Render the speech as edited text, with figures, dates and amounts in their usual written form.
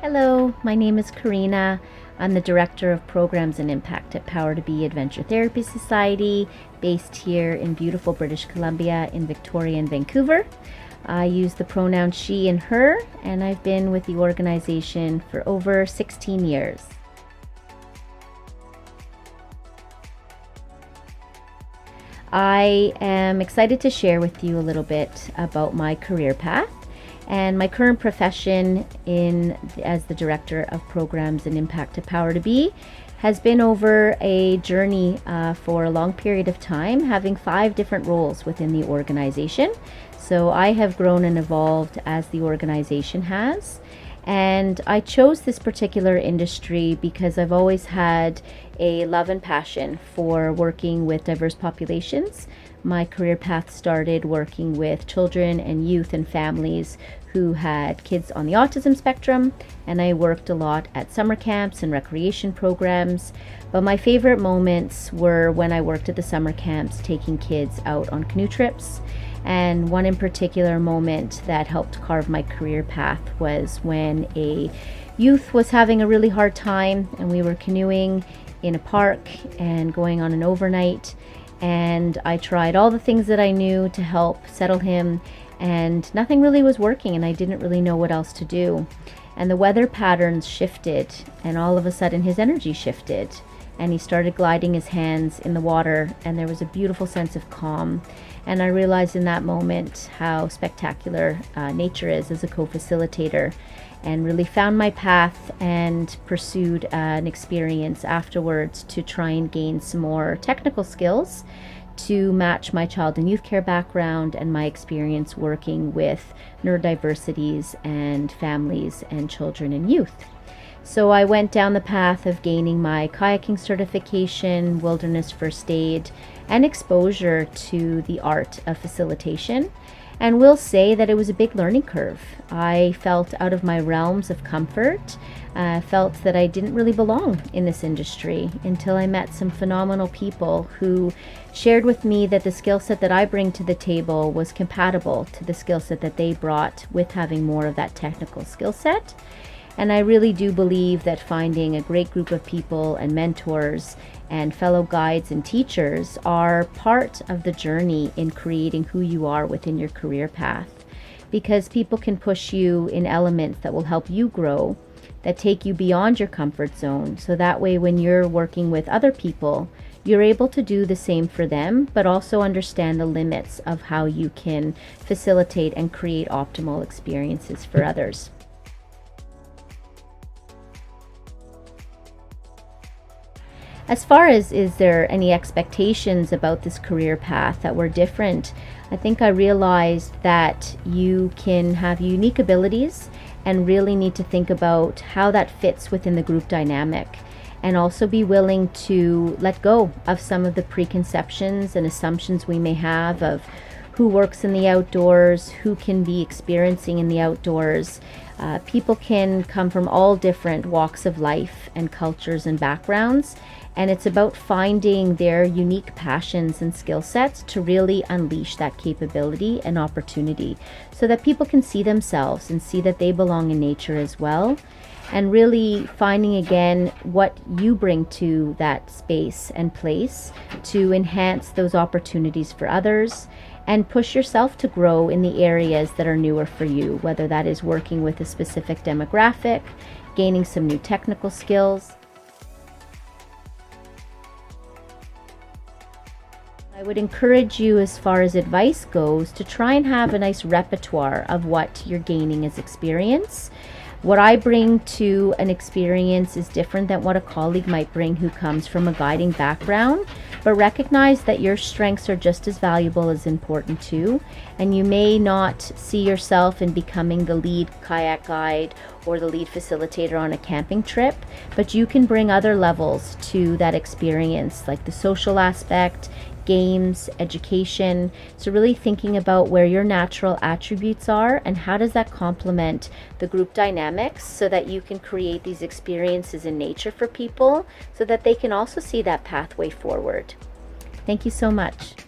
Hello, my name is Carinna. I'm the Director of Programs and Impact at Power to Be Adventure Therapy Society, based here in beautiful British Columbia in Victoria and Vancouver. I use the pronouns she and her, and I've been with the organization for over 16 years. I am excited to share with you a little bit about my career path and my current profession as the Director of Programs and Impact at Power to Be has been over a journey for a long period of time, having 5 different roles within the organization. So I have grown and evolved as the organization has. And I chose this particular industry because I've always had a love and passion for working with diverse populations. My career path started working with children and youth and families who had kids on the autism spectrum, and I worked a lot at summer camps and recreation programs. But my favorite moments were when I worked at the summer camps taking kids out on canoe trips. And one in particular moment that helped carve my career path was when a youth was having a really hard time and we were canoeing in a park and going on an overnight, and I tried all the things that I knew to help settle him, and nothing really was working, and I didn't really know what else to do. And the weather patterns shifted, and all of a sudden his energy shifted, and he started gliding his hands in the water, and there was a beautiful sense of calm. And I realized in that moment how spectacular nature is as a co-facilitator, and really found my path and pursued an experience afterwards to try and gain some more technical skills to match my child and youth care background and my experience working with neurodiversities and families and children and youth. So I went down the path of gaining my kayaking certification, wilderness first aid, and exposure to the art of facilitation. And will say that it was a big learning curve. I felt out of my realms of comfort, felt that I didn't really belong in this industry until I met some phenomenal people who shared with me that the skill set that I bring to the table was compatible to the skill set that they brought with having more of that technical skill set. And I really do believe that finding a great group of people and mentors and fellow guides and teachers are part of the journey in creating who you are within your career path, because people can push you in elements that will help you grow, that take you beyond your comfort zone. So that way, when you're working with other people, you're able to do the same for them, but also understand the limits of how you can facilitate and create optimal experiences for others. As far as is there any expectations about this career path that were different, I think I realized that you can have unique abilities and really need to think about how that fits within the group dynamic, and also be willing to let go of some of the preconceptions and assumptions we may have of who works in the outdoors, who can be experiencing in the outdoors. People can come from all different walks of life and cultures and backgrounds, and it's about finding their unique passions and skill sets to really unleash that capability and opportunity so that people can see themselves and see that they belong in nature as well, and really finding again what you bring to that space and place to enhance those opportunities for others and push yourself to grow in the areas that are newer for you, whether that is working with a specific demographic, gaining some new technical skills. I would encourage you, as far as advice goes, to try and have a nice repertoire of what you're gaining as experience. What I bring to an experience is different than what a colleague might bring who comes from a guiding background, but recognize that your strengths are just as valuable as important too, and you may not see yourself in becoming the lead kayak guide or the lead facilitator on a camping trip, but you can bring other levels to that experience, like the social aspect, games, education. So really thinking about where your natural attributes are and how does that complement the group dynamics so that you can create these experiences in nature for people so that they can also see that pathway forward. Thank you so much.